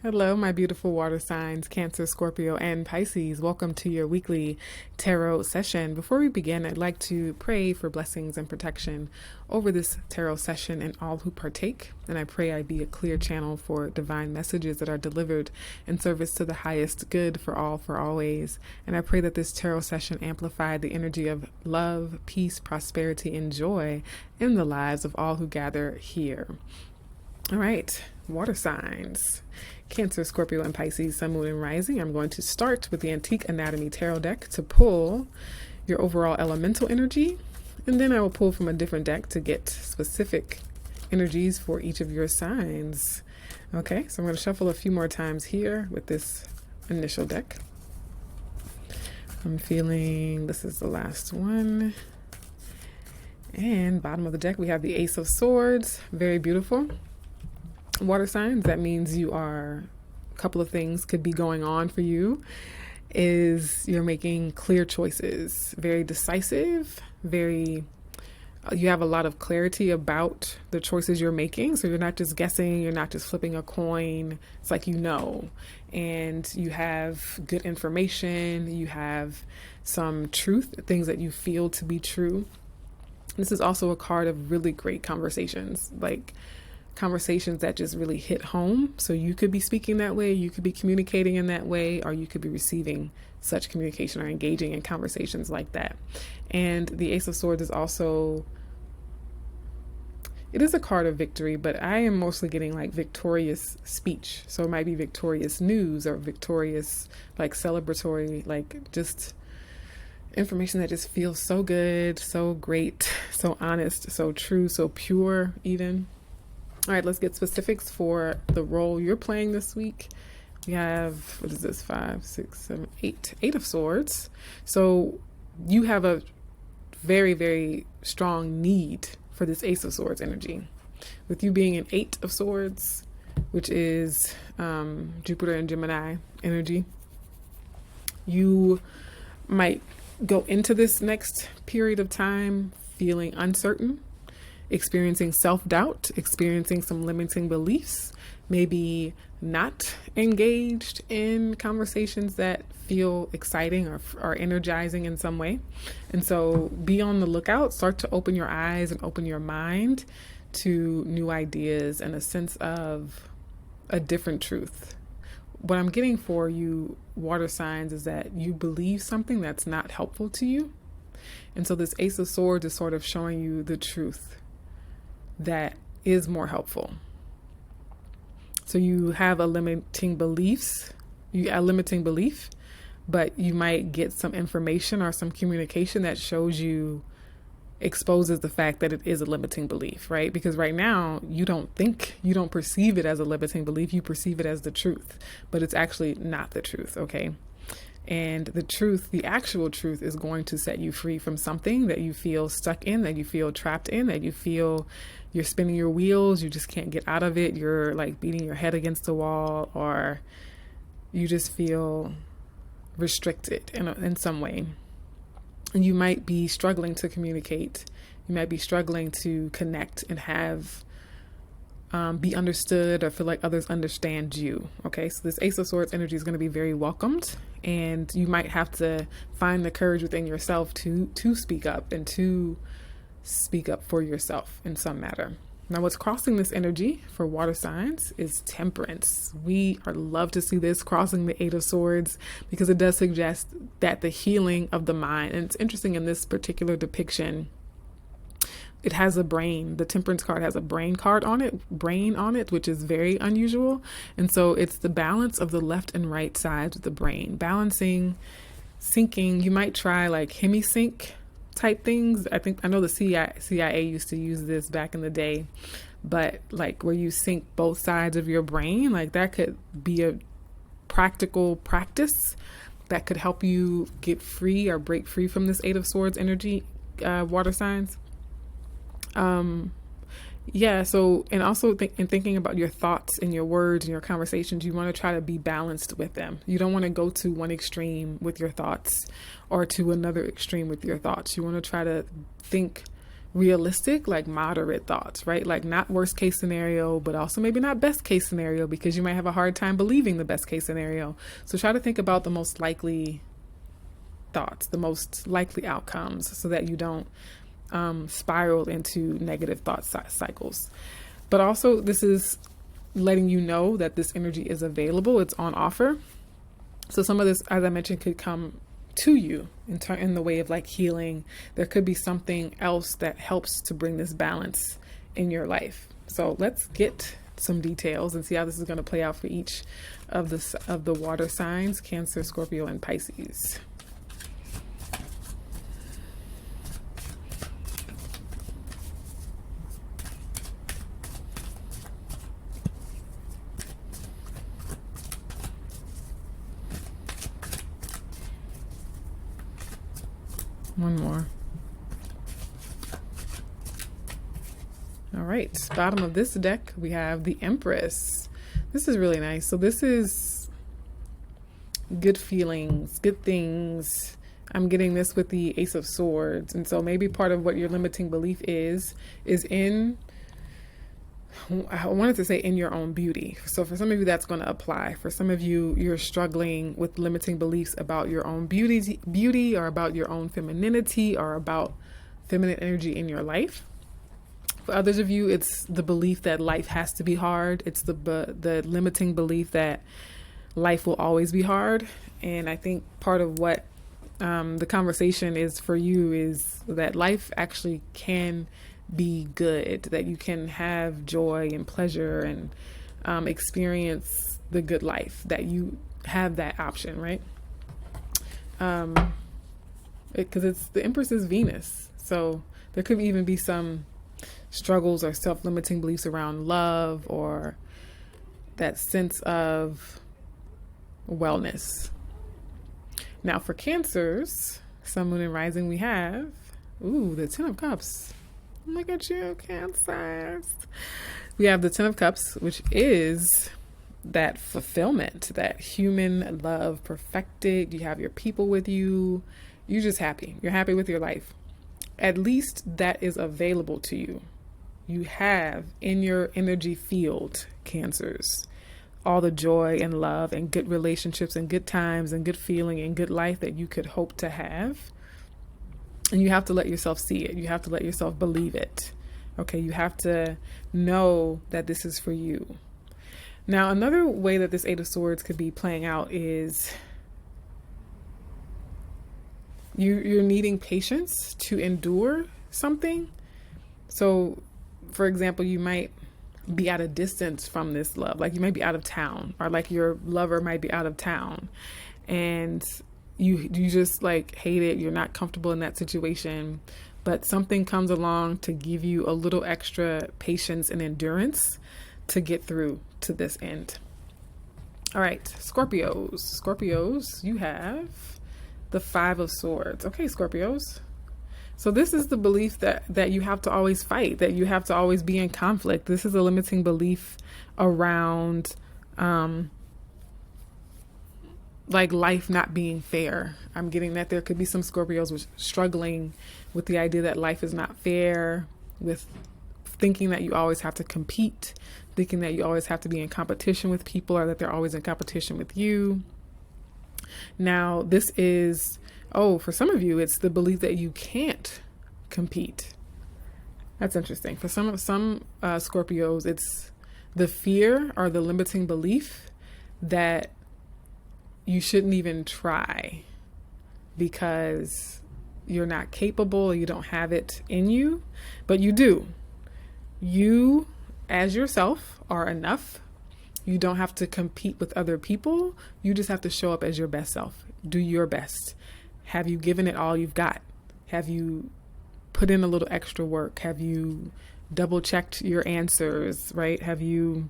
Hello, my beautiful water signs, Cancer, Scorpio, and Pisces. Welcome to your weekly tarot session. Before we begin, I'd like to pray for blessings and protection over this tarot session and all who partake. And I pray I be a clear channel for divine messages that are delivered in service to the highest good for all, for always. And I pray that this tarot session amplify the energy of love, peace, prosperity, and joy in the lives of all who gather here. All right, water signs. Cancer, Scorpio, and Pisces, Sun, Moon, and Rising. I'm going to start with the Antique Anatomy Tarot deck to pull your overall elemental energy, and then I will pull from a different deck to get specific energies for each of your signs. Okay, so I'm going to shuffle a few more times here with this initial deck. I'm feeling this is the last one. And bottom of the deck, we have the Ace of Swords. Very beautiful. Water signs, that means you are, a couple of things could be going on for you, is you're making clear choices, very decisive, you have a lot of clarity about the choices you're making. So you're not just guessing, you're not just flipping a coin. It's like, and you have good information, you have some truth, things that you feel to be true. This is also a card of really great conversations, like conversations that just really hit home. So you could be speaking that way, you could be communicating in that way, or you could be receiving such communication or engaging in conversations like that. And the Ace of Swords is also, it is a card of victory, but I am mostly getting like victorious speech. So it might be victorious news or victorious, like celebratory, like just information that just feels so good, so great, so honest, so true, so pure even. All right, let's get specifics for the role you're playing this week. We have, what is this, 5, 6, 7, 8, 8 of Swords. So you have a very, very strong need for this Ace of Swords energy. With you being an 8 of Swords, which is Jupiter and Gemini energy, you might go into this next period of time feeling uncertain, experiencing self-doubt, experiencing some limiting beliefs, maybe not engaged in conversations that feel exciting or energizing in some way. And so be on the lookout, start to open your eyes and open your mind to new ideas and a sense of a different truth. What I'm getting for you, water signs, is that you believe something that's not helpful to you. And so this Ace of Swords is sort of showing you the truth that is more helpful. So you have a limiting belief, but you might get some information or some communication that exposes the fact that it is a limiting belief, right? Because right now you don't perceive it as a limiting belief, you perceive it as the truth, but it's actually not the truth, okay? And the truth, the actual truth, is going to set you free from something that you feel stuck in, that you feel trapped in, that you feel you're spinning your wheels, you just can't get out of it, you're like beating your head against the wall, or you just feel restricted in some way. And you might be struggling to communicate. You might be struggling to connect and be understood or feel like others understand you. Okay, so this Ace of Swords energy is going to be very welcomed, and you might have to find the courage within yourself to speak up and to speak up for yourself in some matter. Now, what's crossing this energy for water signs is Temperance. We love to see this crossing the 8 of Swords because it does suggest that the healing of the mind, and it's interesting in this particular depiction, it has a brain. The Temperance card has a brain on it, which is very unusual. And so it's the balance of the left and right sides of the brain, balancing, syncing. You might try like hemisync type things. I know the CIA used to use this back in the day, but like where you sync both sides of your brain, like that could be a practical practice that could help you get free or break free from this 8 of Swords energy, water signs. So, and also in thinking about your thoughts and your words and your conversations, you want to try to be balanced with them. You don't want to go to one extreme with your thoughts or to another extreme with your thoughts. You want to try to think realistic, like moderate thoughts, right? Like not worst case scenario, but also maybe not best case scenario, because you might have a hard time believing the best case scenario. So try to think about the most likely thoughts, the most likely outcomes, so that you don't spiral into negative thought cycles. But also, this is letting you know that this energy is available, it's on offer. So some of this, as I mentioned, could come to you in the way of like healing. There could be something else that helps to bring this balance in your life. So let's get some details and see how this is going to play out for each of the water signs: Cancer, Scorpio, and Pisces. One more. All right, bottom of this deck, we have the Empress. This is really nice. So this is good feelings, good things. I'm getting this with the Ace of Swords. And so maybe part of what your limiting belief is in, I wanted to say, in your own beauty. So for some of you, that's going to apply. For some of you, you're struggling with limiting beliefs about your own beauty, or about your own femininity, or about feminine energy in your life. For others of you, it's the belief that life has to be hard. It's the limiting belief that life will always be hard. And I think part of what the conversation is for you is that life actually can be good, that you can have joy and pleasure and experience the good life, that you have that option, right? Because it's the Empress's Venus. So there could even be some struggles or self-limiting beliefs around love, or that sense of wellness. Now for Cancers, Sun, Moon, and Rising, we have, the Ten of Cups. Look at you, Cancers. We have the Ten of Cups, which is that fulfillment, that human love perfected. You have your people with you. You're just happy. You're happy with your life. At least that is available to you. You have in your energy field, Cancers, all the joy and love and good relationships and good times and good feeling and good life that you could hope to have. And you have to let yourself see it. You have to let yourself believe it. Okay, you have to know that this is for you. Now, another way that this Eight of Swords could be playing out is you're needing patience to endure something. So, for example, you might be at a distance from this love. Like you might be out of town, or like your lover might be out of town, and you just like hate it. You're not comfortable in that situation, but something comes along to give you a little extra patience and endurance to get through to this end. All right, Scorpios, you have the Five of Swords. Okay, Scorpios. So this is the belief that you have to always fight, that you have to always be in conflict. This is a limiting belief around like life not being fair. I'm getting that there could be some Scorpios which struggling with the idea that life is not fair, with thinking that you always have to compete, thinking that you always have to be in competition with people, or that they're always in competition with you. Now, this is, for some of you, it's the belief that you can't compete. That's interesting. For some Scorpios, it's the fear or the limiting belief that you shouldn't even try because you're not capable, or you don't have it in you, but you do. You, as yourself, are enough. You don't have to compete with other people. You just have to show up as your best self. Do your best. Have you given it all you've got? Have you put in a little extra work? Have you double checked your answers, right? Have you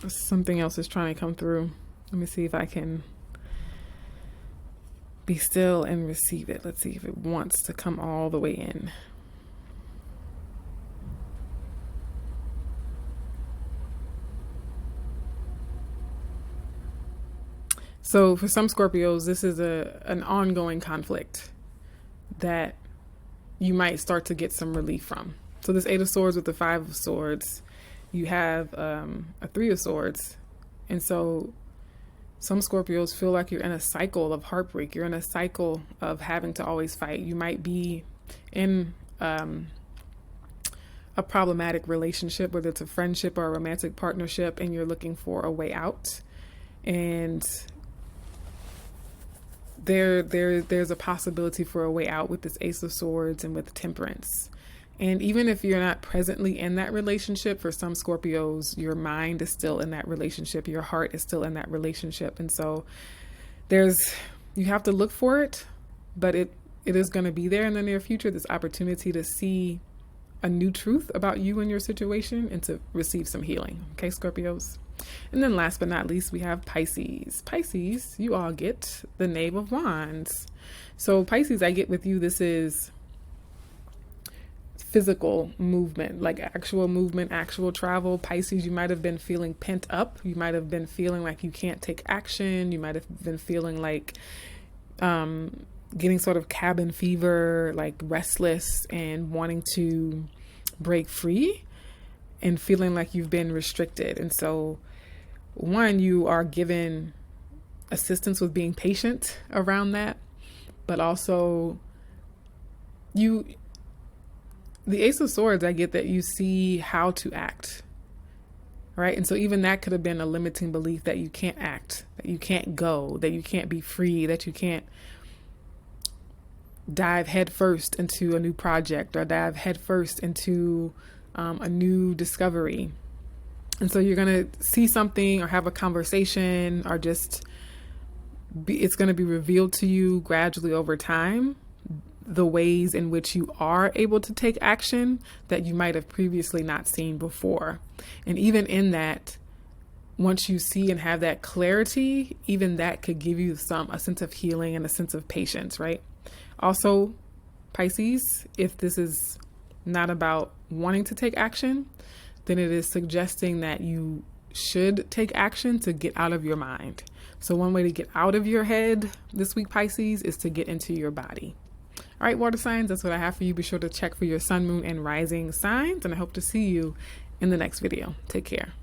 something else is trying to come through. Let me see if I can be still and receive it. Let's see if it wants to come all the way in. So for some Scorpios, this is an ongoing conflict that you might start to get some relief from. So this Eight of Swords with the Five of Swords, you have a Three of Swords. And so some Scorpios feel like you're in a cycle of heartbreak. You're in a cycle of having to always fight. You might be in a problematic relationship, whether it's a friendship or a romantic partnership, and you're looking for a way out. And there's a possibility for a way out with this Ace of Swords and with Temperance. And even if you're not presently in that relationship, for some Scorpios, your mind is still in that relationship. Your heart is still in that relationship. And so you have to look for it, but it is going to be there in the near future, this opportunity to see a new truth about you and your situation and to receive some healing. Okay, Scorpios. And then last but not least, we have Pisces. Pisces, you all get the Knave of Wands. So Pisces, I get with you, this is physical movement, like actual movement, actual travel. Pisces, you might have been feeling pent up. You might have been feeling like you can't take action. You might have been feeling like getting sort of cabin fever, like restless and wanting to break free and feeling like you've been restricted. And so one, you are given assistance with being patient around that, but also the Ace of Swords, I get that you see how to act, right? And so even that could have been a limiting belief that you can't act, that you can't go, that you can't be free, that you can't dive headfirst into a new project or dive headfirst into a new discovery. And so you're going to see something or have a conversation or just it's going to be revealed to you gradually over time, the ways in which you are able to take action that you might have previously not seen before. And even in that, once you see and have that clarity, even that could give you a sense of healing and a sense of patience, right? Also, Pisces, if this is not about wanting to take action, then it is suggesting that you should take action to get out of your mind. So one way to get out of your head this week, Pisces, is to get into your body. All right, water signs, that's what I have for you. Be sure to check for your sun, moon, and rising signs, and I hope to see you in the next video. Take care.